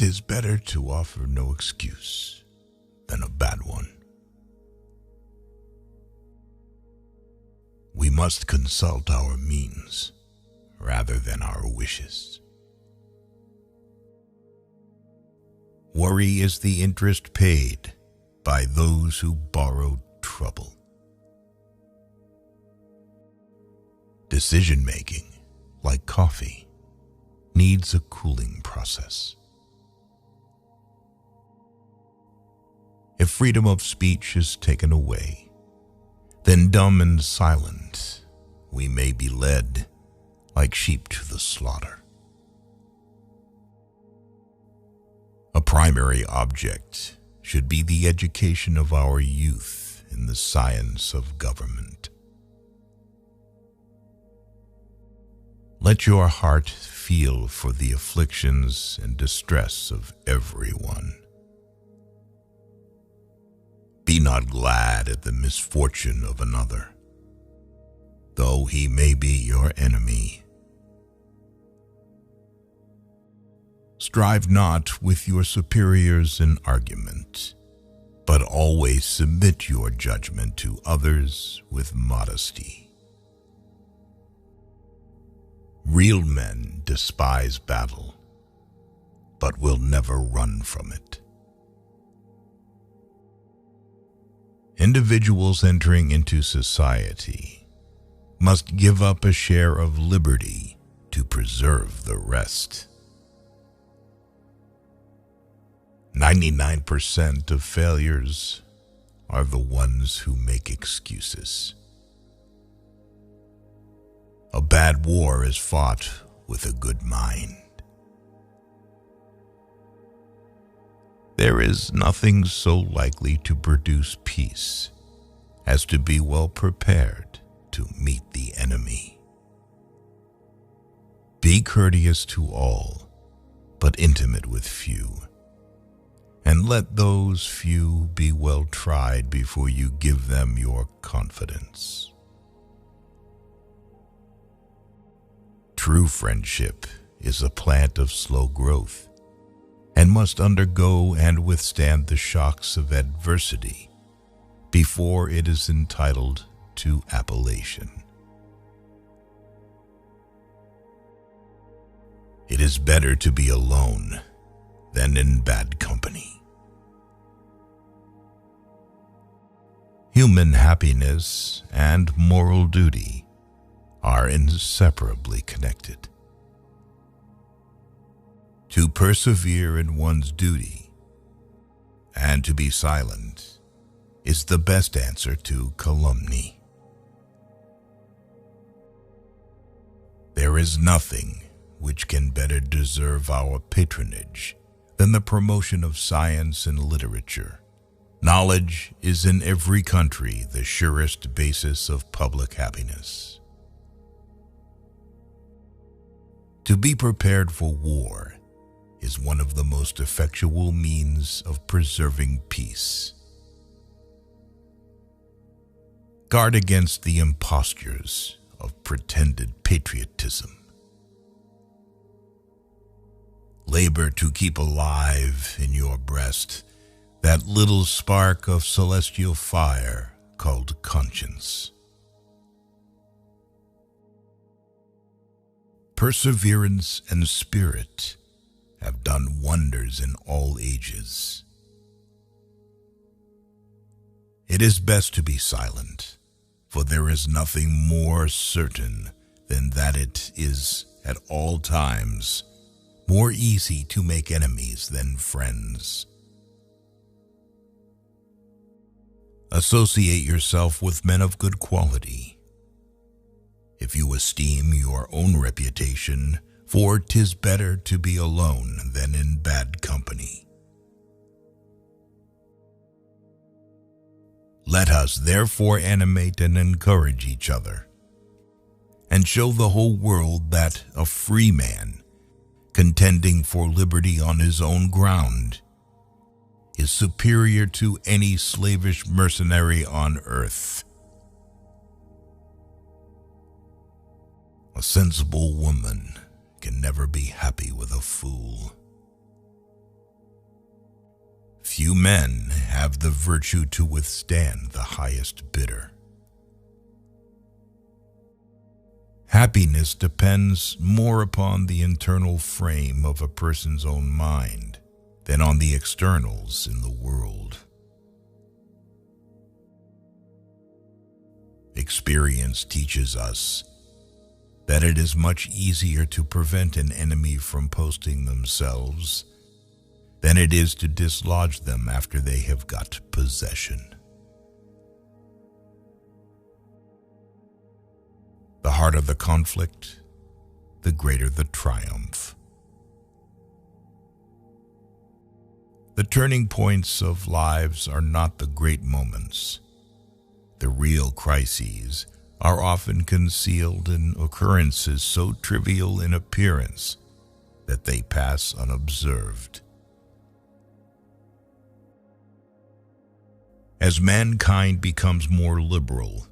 'tis better to offer no excuse than a bad one. We must consult our means rather than our wishes. Worry is the interest paid by those who borrowed trouble. Decision-making, like coffee, needs a cooling process. If freedom of speech is taken away, then dumb and silent we may be led like sheep to the slaughter. A primary object should be the education of our youth in the science of government. Let your heart feel for the afflictions and distress of everyone. Be not glad at the misfortune of another, though he may be your enemy. Strive not with your superiors in argument, but always submit your judgment to others with modesty. Real men despise battle, but will never run from it. Individuals entering into society must give up a share of liberty to preserve the rest. 99% of failures are the ones who make excuses. A bad war is fought with a good mind. There is nothing so likely to produce peace as to be well prepared to meet the enemy. Be courteous to all, but intimate with few, and let those few be well tried before you give them your confidence. True friendship is a plant of slow growth and must undergo and withstand the shocks of adversity before it is entitled to appellation. It is better to be alone than in bad company. Human happiness and moral duty are inseparably connected. To persevere in one's duty and to be silent is the best answer to calumny. There is nothing which can better deserve our patronage than the promotion of science and literature. Knowledge is in every country the surest basis of public happiness. To be prepared for war is one of the most effectual means of preserving peace. Guard against the impostures of pretended patriotism. Labor to keep alive in your breast that little spark of celestial fire called conscience. Perseverance and spirit have done wonders in all ages. It is best to be silent, for there is nothing more certain than that it is at all times more easy to make enemies than friends. Associate yourself with men of good quality. If you esteem your own reputation, for 'tis better to be alone than in bad company. Let us therefore animate and encourage each other, and show the whole world that a free man, contending for liberty on his own ground, is superior to any slavish mercenary on earth. A sensible woman can never be happy with a fool. few men have the virtue to withstand the highest bidder. Happiness depends more upon the internal frame of a person's own mind than on the externals in the world. Experience teaches us that it is much easier to prevent an enemy from posting themselves than it is to dislodge them after they have got possession. The harder the conflict, the greater the triumph. The turning points of lives are not the great moments. The real crises are often concealed in occurrences so trivial in appearance that they pass unobserved. As mankind becomes more liberal,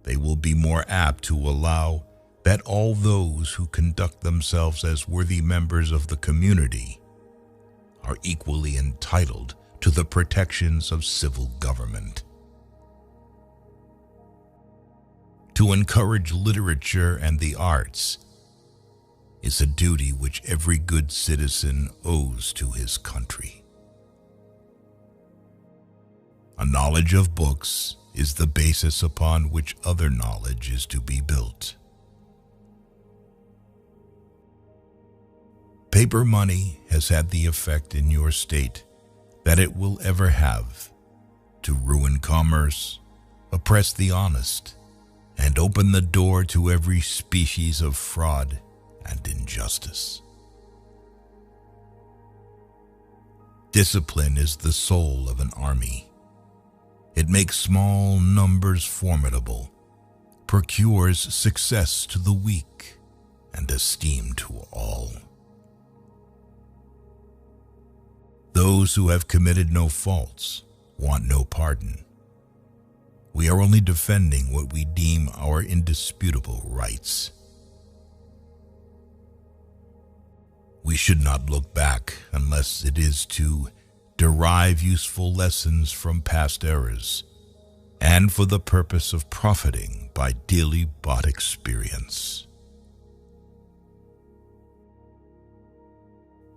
they will be more apt to allow that all those who conduct themselves as worthy members of the community are equally entitled to the protections of civil government. To encourage literature and the arts is a duty which every good citizen owes to his country. A knowledge of books is the basis upon which other knowledge is to be built. Paper money has had the effect in your state that it will ever have, to ruin commerce, oppress the honest, and open the door to every species of fraud and injustice. Discipline is the soul of an army. It makes small numbers formidable, procures success to the weak, and esteem to all. Those who have committed no faults want no pardon. We are only defending what we deem our indisputable rights. We should not look back unless it is to derive useful lessons from past errors, and for the purpose of profiting by dearly bought experience.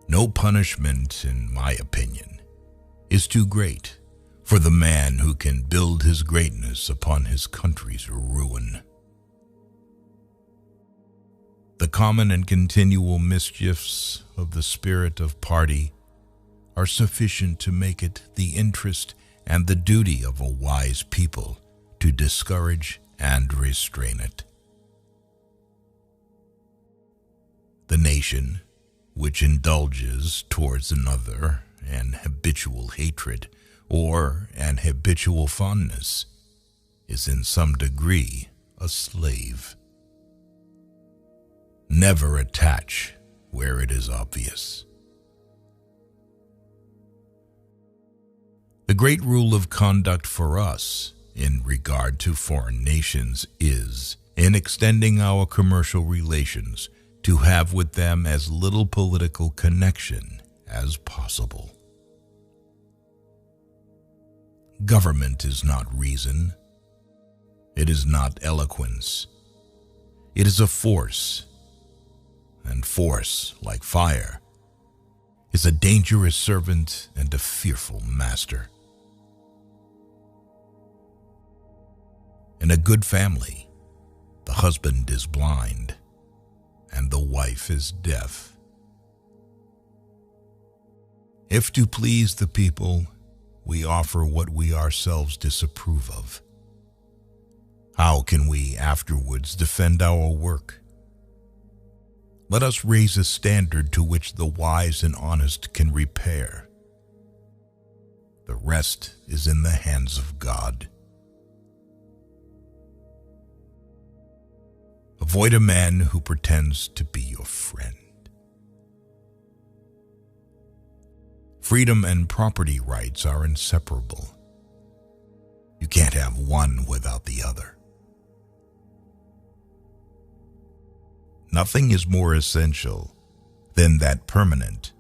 No punishment, in my opinion, is too great for the man who can build his greatness upon his country's ruin. The common and continual mischiefs of the spirit of party are sufficient to make it the interest and the duty of a wise people to discourage and restrain it. The nation, which indulges towards another an habitual hatred or an habitual fondness, is in some degree a slave. Never attach where it is obvious. The great rule of conduct for us in regard to foreign nations is, in extending our commercial relations, to have with them as little political connection as possible. Government is not reason. It is not eloquence. It is a force, and force, like fire, is a dangerous servant and a fearful master. In a good family, the husband is blind, and the wife is deaf. If to please the people, we offer what we ourselves disapprove of, how can we afterwards defend our work? Let us raise a standard to which the wise and honest can repair. The rest is in the hands of God. Avoid a man who pretends to be your friend. Freedom and property rights are inseparable. You can't have one without the other. Nothing is more essential than that permanent,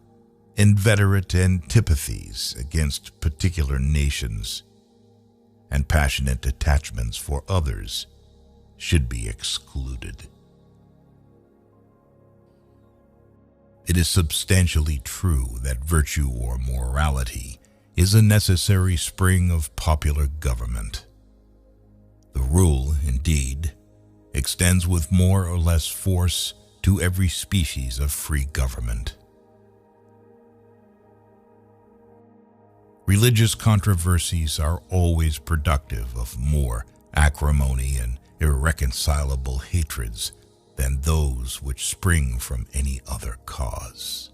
inveterate antipathies against particular nations, and passionate attachments for others should be excluded. It is substantially true that virtue or morality is a necessary spring of popular government. The rule, indeed, extends with more or less force to every species of free government. Religious controversies are always productive of more acrimony and irreconcilable hatreds than those which spring from any other cause.